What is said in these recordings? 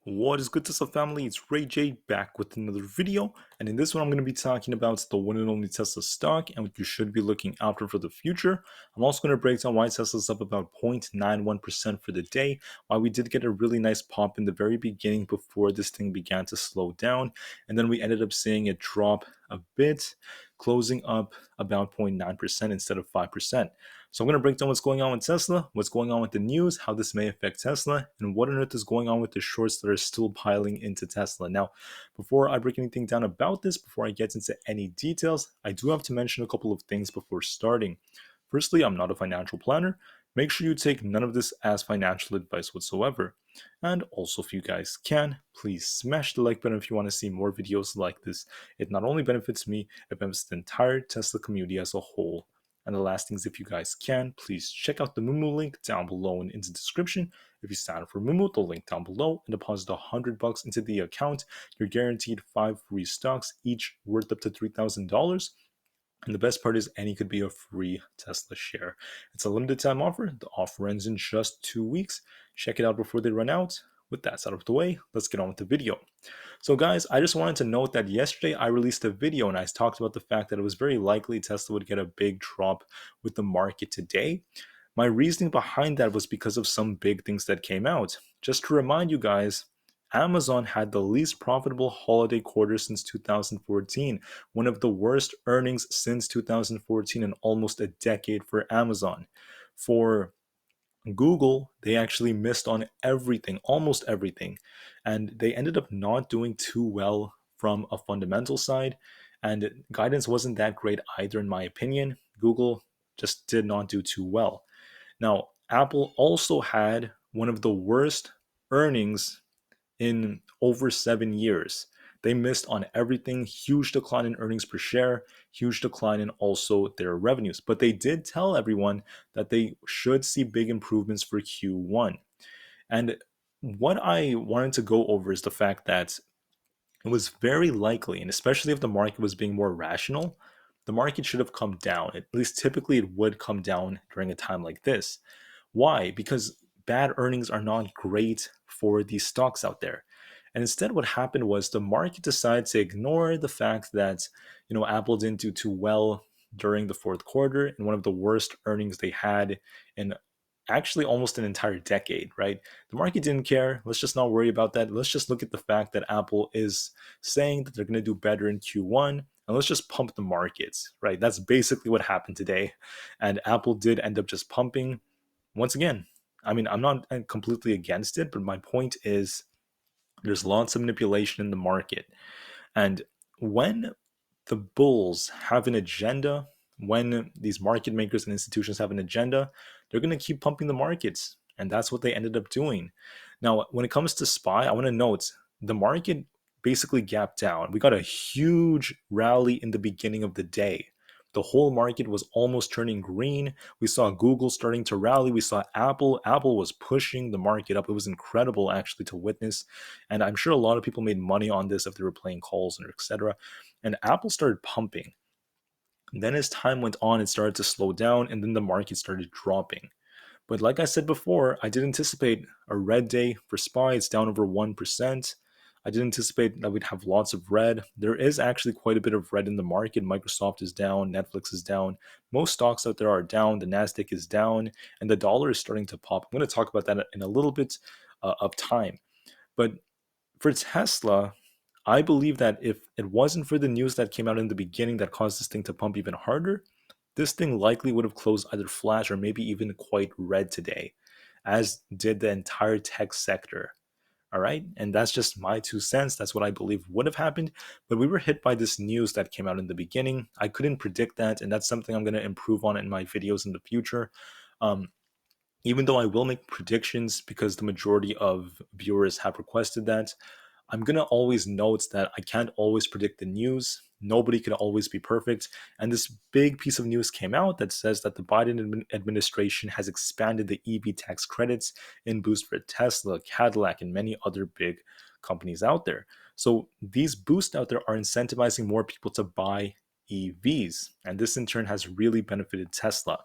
What is good, Tesla family? It's Ray J back with another video, and in this one I'm going to be talking about the one and only Tesla stock and what you should be looking after for the future. I'm also going to break down why Tesla's up about 0.91% for the day, why we did get a really nice pop in the very beginning before this thing began to slow down, and then we ended up seeing it drop a bit, closing up about 0.9% instead of 5%. So I'm going to break down what's going on with Tesla, what's going on with the news, how this may affect Tesla, and what on earth is going on with the shorts that are still piling into Tesla. Now, before I break anything down about this, before I get into any details, I do have to mention a couple of things before starting. Firstly, I'm not a financial planner. Make sure you take none of this as financial advice whatsoever. And also, if you guys can, please smash the like button if you want to see more videos like this. It not only benefits me, it benefits the entire Tesla community as a whole. And the last thing is, if you guys can, please check out the Moomoo link down below and in the description. If you sign up for Moomoo, the link down below, and deposit $100 into the account, you're guaranteed 5 free stocks, each worth up to $3,000. And the best part is any could be a free Tesla share. It's a limited time offer. The offer ends in just 2 weeks. Check it out before they run out. With that out of the way, let's get on with the video. So guys, I just wanted to note that yesterday I released a video and I talked about the fact that it was very likely Tesla would get a big drop with the market today. My reasoning behind that was because of some big things that came out. Just to remind you guys, Amazon had the least profitable holiday quarter since 2014, one of the worst earnings since 2014 in almost a decade for Amazon. For Google, they actually missed on everything, almost everything, and they ended up not doing too well from a fundamental side, and guidance wasn't that great either, in my opinion. Google just did not do too well. Now, Apple also had one of the worst earnings in over 7 years. They missed on everything, huge decline in earnings per share, huge decline in also their revenues. But they did tell everyone that they should see big improvements for Q1. And what I wanted to go over is the fact that it was very likely, and especially if the market was being more rational, the market should have come down. At least typically it would come down during a time like this. Why? Because bad earnings are not great for these stocks out there. And instead, what happened was the market decided to ignore the fact that Apple didn't do too well during the fourth quarter and one of the worst earnings they had in actually almost an entire decade, right? The market didn't care. Let's just not worry about that. Let's just look at the fact that Apple is saying that they're going to do better in Q1, and let's just pump the markets, right? That's basically what happened today. And Apple did end up just pumping once again. I mean, I'm not completely against it, but my point is there's lots of manipulation in the market. And when the bulls have an agenda, when these market makers and institutions have an agenda, they're going to keep pumping the markets. And that's what they ended up doing. Now, when it comes to SPY, I want to note the market basically gapped down. We got a huge rally in the beginning of the day. The whole market was almost turning green. We saw Google starting to rally. We saw Apple. Apple was pushing the market up. It was incredible actually to witness. And I'm sure a lot of people made money on this if they were playing calls and etc. And Apple started pumping. And then as time went on, it started to slow down and then the market started dropping. But like I said before, I did anticipate a red day for SPY. It's down over 1%. I did anticipate that we'd have lots of red. There is actually quite a bit of red in the market. Microsoft is down, Netflix is down. Most stocks out there are down. The Nasdaq is down, and the dollar is starting to pop. I'm going to talk about that in a little bit of time. But for Tesla, I believe that if it wasn't for the news that came out in the beginning that caused this thing to pump even harder, this thing likely would have closed either flat or maybe even quite red today, as did the entire tech sector. All right. And that's just my 2 cents. That's what I believe would have happened. But we were hit by this news that came out in the beginning. I couldn't predict that. And that's something I'm going to improve on in my videos in the future. Um, Even though I will make predictions because the majority of viewers have requested that, I'm going to always note that I can't always predict the news. Nobody can always be perfect. And this big piece of news came out that says that the Biden administration has expanded the EV tax credits in boost for Tesla, Cadillac, and many other big companies out there. So these boosts out there are incentivizing more people to buy EVs. And this in turn has really benefited Tesla.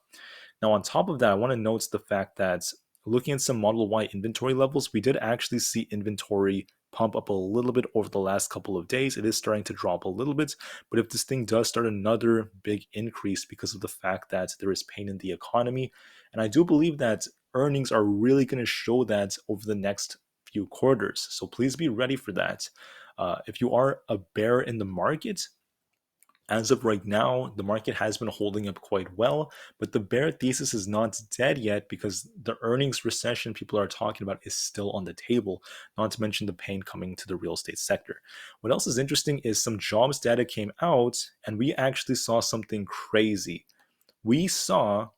Now, on top of that, I want to note the fact that looking at some Model Y inventory levels, we did actually see inventory pump up a little bit over the last couple of days. It is starting to drop a little bit, but if this thing does start another big increase because of the fact that there is pain in the economy, and I do believe that earnings are really going to show that over the next few quarters. So please be ready for that. If you are a bear in the market, as of right now, the market has been holding up quite well, but the bear thesis is not dead yet because the earnings recession people are talking about is still on the table, not to mention the pain coming to the real estate sector. What else is interesting is some jobs data came out, and we actually saw something crazy. We saw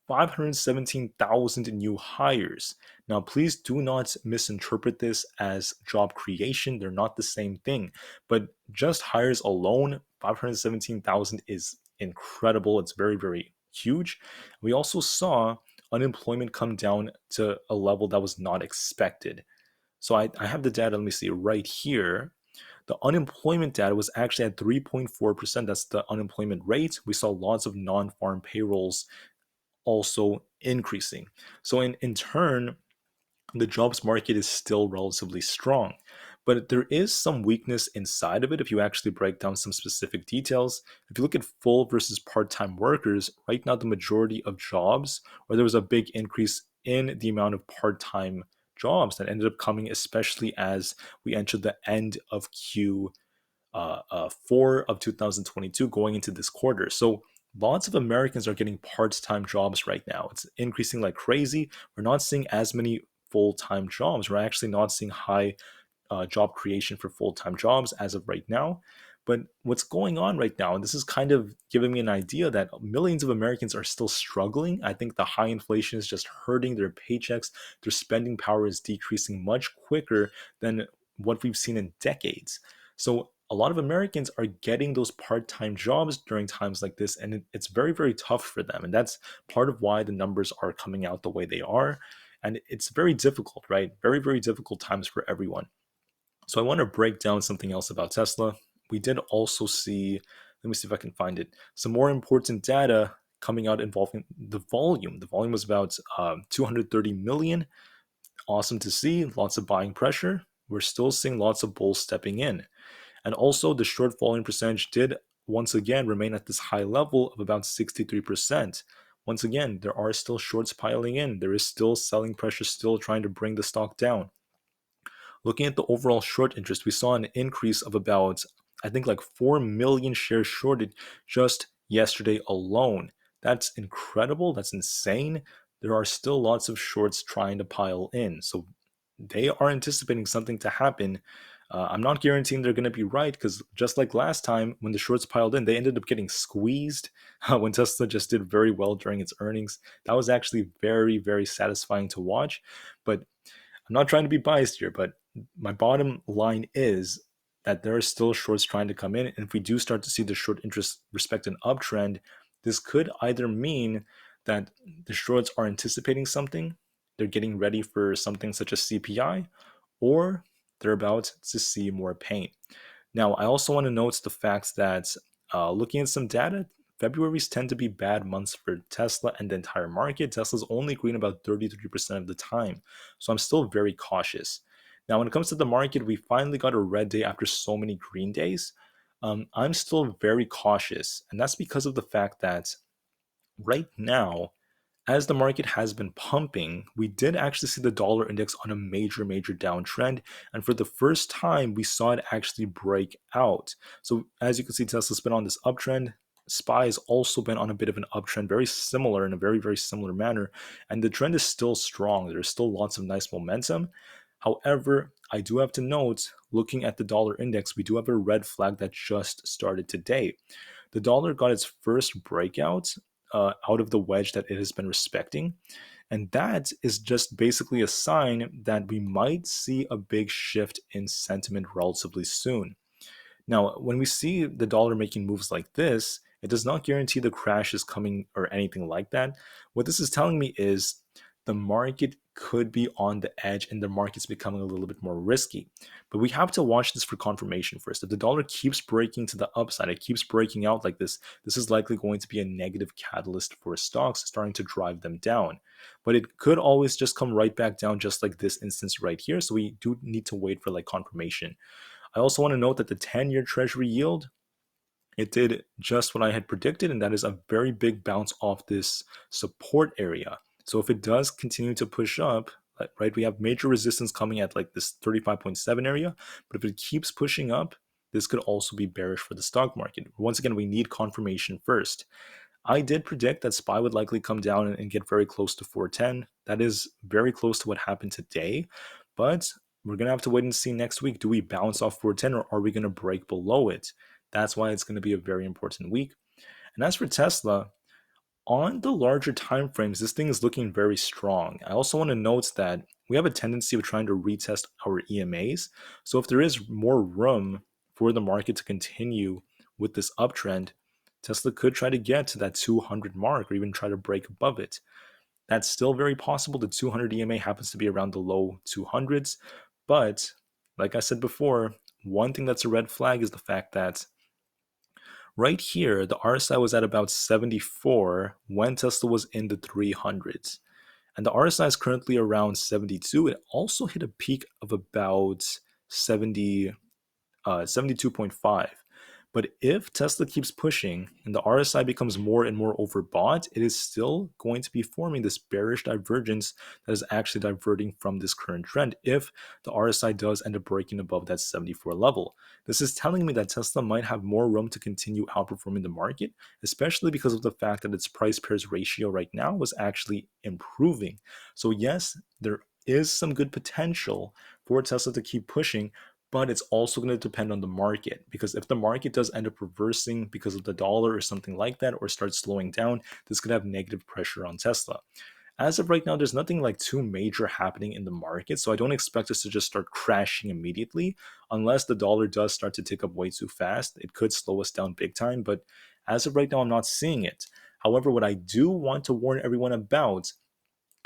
517,000 new hires. Now, please do not misinterpret this as job creation. They're not the same thing. But just hires alone, 517,000 is incredible. It's very, very huge. We also saw unemployment come down to a level that was not expected. So I have the data, let me see, right here. The unemployment data was actually at 3.4%. That's the unemployment rate. We saw lots of non farm payrolls also increasing. So in turn, the jobs market is still relatively strong. But there is some weakness inside of it if you actually break down some specific details. If you look at full versus part time workers, right now the majority of jobs, or there was a big increase in the amount of part time jobs that ended up coming, especially as we entered the end of Q4 of 2022 going into this quarter. So lots of Americans are getting part-time jobs right now. It's increasing like crazy. We're not seeing as many full-time jobs. We're actually not seeing high job creation for full-time jobs as of right now. But what's going on right now, and this is kind of giving me an idea that millions of Americans are still struggling. I think the high inflation is just hurting their paychecks. Their spending power is decreasing much quicker than what we've seen in decades. So a lot of Americans are getting those part-time jobs during times like this, and it's very, very tough for them. And that's part of why the numbers are coming out the way they are. And it's very difficult, right? Very, very difficult times for everyone. So I want to break down something else about Tesla. We did also see, let me see if I can find it, some more important data coming out involving the volume. The volume was about 230 million. Awesome to see. Lots of buying pressure. We're still seeing lots of bulls stepping in. And also, the short volume percentage did once again remain at this high level of about 63%. Once again, there are still shorts piling in. There is still selling pressure, still trying to bring the stock down. Looking at the overall short interest, we saw an increase of about, I think, like 4 million shares shorted just yesterday alone. That's incredible. That's insane. There are still lots of shorts trying to pile in. So they are anticipating something to happen. I'm not guaranteeing they're going to be right because just like last time when the shorts piled in, they ended up getting squeezed when Tesla just did very well during its earnings. That was actually very, very satisfying to watch. But I'm not trying to be biased here, but my bottom line is that there are still shorts trying to come in. And if we do start to see the short interest respect an uptrend, this could either mean that the shorts are anticipating something, they're getting ready for something such as CPI, or they're about to see more pain. Now, I also want to note the fact that looking at some data, February's tend to be bad months for Tesla and the entire market. Tesla's only green about 33% of the time. So I'm still very cautious. Now, when it comes to the market, we finally got a red day after so many green days. I'm still very cautious. And that's because of the fact that right now, as the market has been pumping, we did actually see the dollar index on a major, major downtrend. And for the first time, we saw it actually break out. So as you can see, Tesla's been on this uptrend. SPY has also been on a bit of an uptrend, very similar in a very, very similar manner. And the trend is still strong. There's still lots of nice momentum. However, I do have to note, looking at the dollar index, we do have a red flag that just started today. The dollar got its first breakout out of the wedge that it has been respecting. And that is just basically a sign that we might see a big shift in sentiment relatively soon. Now, when we see the dollar making moves like this, it does not guarantee the crash is coming or anything like that. What this is telling me is the market could be on the edge and the market's becoming a little bit more risky. But we have to watch this for confirmation first. If the dollar keeps breaking to the upside, it keeps breaking out like this is likely going to be a negative catalyst for stocks, starting to drive them down. But it could always just come right back down, just like this instance right here. So we do need to wait for like confirmation. I also want to note that the 10-year treasury yield, it did just what I had predicted, and that is a very big bounce off this support area. So if it does continue to push up, right, we have major resistance coming at like this 35.7 area, but if it keeps pushing up, this could also be bearish for the stock market. Once again, we need confirmation first. I did predict that SPY would likely come down and get very close to 410. That is very close to what happened today, but we're going to have to wait and see next week. Do we bounce off 410 or are we going to break below it? That's why it's going to be a very important week. And as for Tesla, on the larger time frames, this thing is looking very strong. I also want to note that we have a tendency of trying to retest our EMAs. So if there is more room for the market to continue with this uptrend, Tesla could try to get to that 200 mark or even try to break above it. That's still very possible. The 200 EMA happens to be around the low 200s. But like I said before, one thing that's a red flag is the fact that right here, the RSI was at about 74 when Tesla was in the 300s. And the RSI is currently around 72. It also hit a peak of about 72.5. But if Tesla keeps pushing and the RSI becomes more and more overbought, it is still going to be forming this bearish divergence that is actually diverting from this current trend if the RSI does end up breaking above that 74 level. This is telling me that Tesla might have more room to continue outperforming the market, especially because of the fact that its price pairs ratio right now was actually improving. So yes, there is some good potential for Tesla to keep pushing, but it's also going to depend on the market, because if the market does end up reversing because of the dollar or something like that, or starts slowing down, this could have negative pressure on Tesla. As of right now, there's nothing like too major happening in the market, so I don't expect us to just start crashing immediately unless the dollar does start to tick up way too fast. It could slow us down big time, but as of right now, I'm not seeing it. However, what I do want to warn everyone about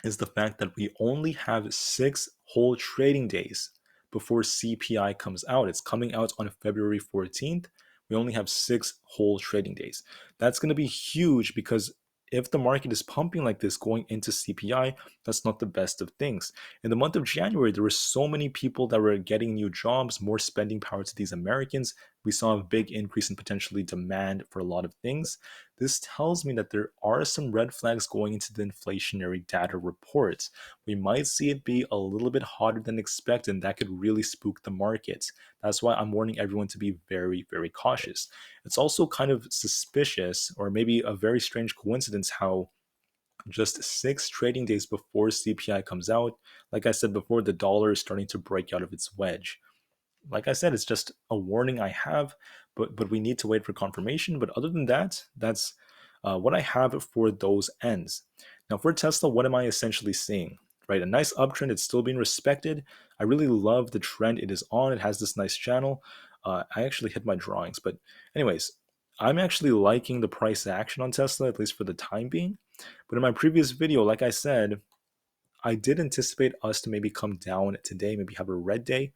is the fact that we only have 6 whole trading days before CPI comes out. It's coming out on February 14th. We only have 6 whole trading days. That's going to be huge because if the market is pumping like this going into CPI, that's not the best of things. In the month of January, there were so many people that were getting new jobs, more spending power to these Americans. We saw a big increase in potentially demand for a lot of things. This tells me that there are some red flags going into the inflationary data reports. We might see it be a little bit hotter than expected, and that could really spook the markets. That's why I'm warning everyone to be very, very cautious. It's also kind of suspicious, or maybe a very strange coincidence, how just 6 trading days before CPI comes out, like I said before, the dollar is starting to break out of its wedge. Like I said, it's just a warning I have, but we need to wait for confirmation. But other than that, that's what I have for those ends. Now for Tesla, what am I essentially seeing? Right, a nice uptrend. It's still being respected. I really love the trend it is on. It has this nice channel. I actually hit my drawings, but anyways, I'm actually liking the price action on Tesla, at least for the time being. But in my previous video, like I said, I did anticipate us to maybe come down today, maybe have a red day.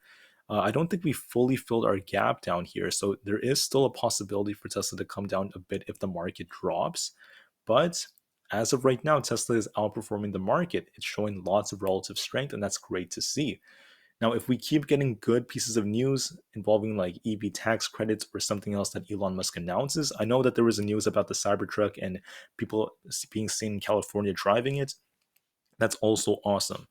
I don't think we fully filled our gap down here, so there is still a possibility for Tesla to come down a bit if the market drops. But as of right now, Tesla is outperforming the market. It's showing lots of relative strength, and that's great to see. Now, if we keep getting good pieces of news involving like EV tax credits or something else that Elon Musk announces, I know that there was a news about the Cybertruck and people being seen in California driving it. That's also awesome.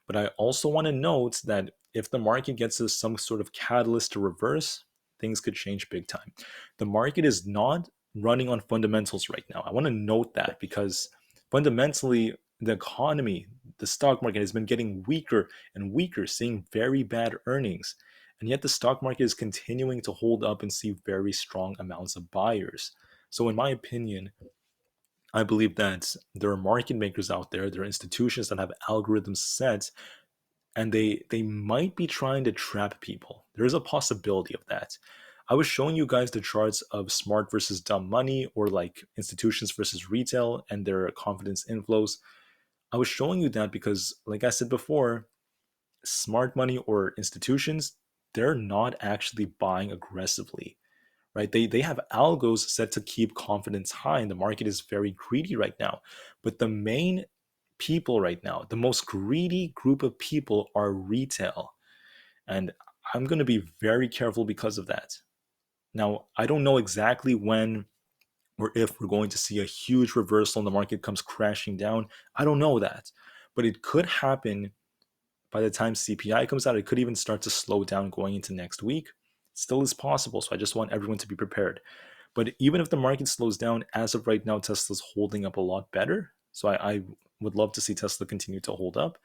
But I also want to note that if the market gets us some sort of catalyst to reverse, things could change big time. The market is not running on fundamentals right now. I want to note that because fundamentally, the economy, the stock market has been getting weaker and weaker, seeing very bad earnings. And yet the stock market is continuing to hold up and see very strong amounts of buyers. So, in my opinion, I believe that there are market makers out there, there are institutions that have algorithms set, and they might be trying to trap people. There is a possibility of that. I was showing you guys the charts of smart versus dumb money, or like institutions versus retail and their confidence inflows. I was showing you that because, like I said before, smart money or institutions, they're not actually buying aggressively, right? They have algos set to keep confidence high, and the market is very greedy right now. But the main people right now, the most greedy group of people are retail. And I'm going to be very careful because of that. Now, I don't know exactly when or if we're going to see a huge reversal and the market comes crashing down. I don't know that. But it could happen by the time CPI comes out. It could even start to slow down going into next week. It still is possible. So I just want everyone to be prepared. But even if the market slows down, as of right now, Tesla's holding up a lot better. So I would love to see Tesla continue to hold up.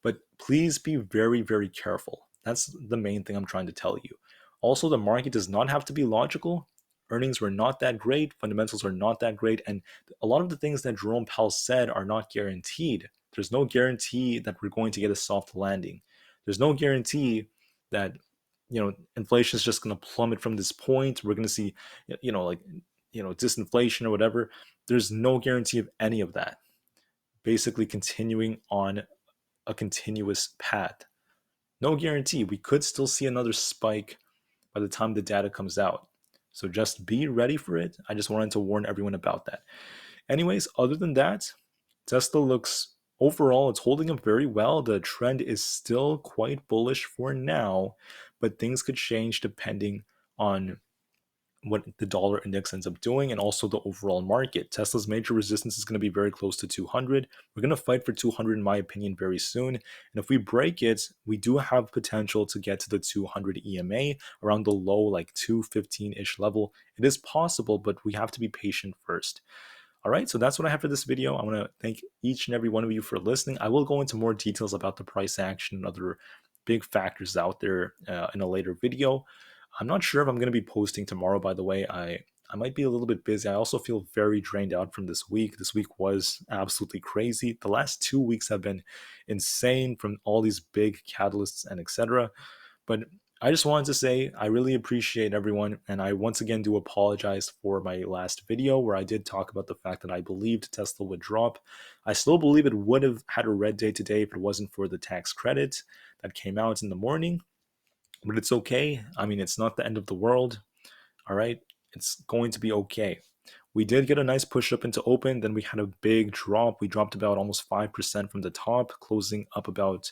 But please be very, very careful. That's the main thing I'm trying to tell you. Also, the market does not have to be logical. Earnings were not that great, fundamentals are not that great, and a lot of the things that Jerome Powell said are not guaranteed. There's no guarantee that we're going to get a soft landing. There's no guarantee that inflation is just going to plummet from this point. We're going to see like disinflation or whatever. There's no guarantee of any of that. Basically continuing on a continuous path. No guarantee. We could still see another spike by the time the data comes out. So just be ready for it. I just wanted to warn everyone about that. Anyways, other than that, Tesla looks overall, it's holding up very well. The trend is still quite bullish for now, but things could change depending on what the dollar index ends up doing and also the overall market. Tesla's major resistance is going to be very close to 200. We're going to fight for 200 in my opinion very soon. And if we break it, we do have potential to get to the 200 EMA around the low like 215-ish level. It is possible, but we have to be patient first. All right, so that's what I have for this video. I want to thank each and every one of you for listening. I will go into more details about the price action and other big factors out there in a later video. I'm not sure if I'm going to be posting tomorrow, by the way. I might be a little bit busy. I also feel very drained out from this week. This week was absolutely crazy. The last 2 weeks have been insane from all these big catalysts and etc. But I just wanted to say I really appreciate everyone, and I once again do apologize for my last video where I did talk about the fact that I believed Tesla would drop. I still believe it would have had a red day today if it wasn't for the tax credit that came out in the morning. But it's okay. I mean, it's not the end of the world. All right, it's going to be okay. We did get a nice push up into open, then we had a big drop. We dropped about almost 5% from the top, closing up about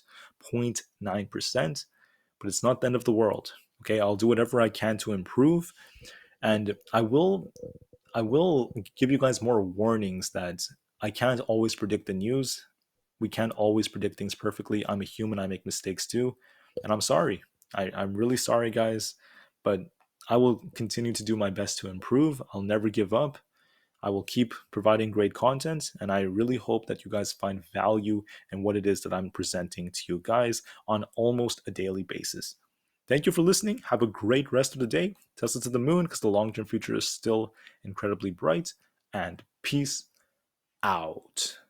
0.9%. But it's not the end of the world. Okay, I'll do whatever I can to improve, and I will give you guys more warnings that I can't always predict the news. We can't always predict things perfectly. I'm a human, I make mistakes too, and I'm sorry. I'm really sorry, guys, but I will continue to do my best to improve. I'll never give up. I will keep providing great content, and I really hope that you guys find value in what it is that I'm presenting to you guys on almost a daily basis. Thank you for listening. Have a great rest of the day. Tesla to the moon because the long term future is still incredibly bright. And peace out.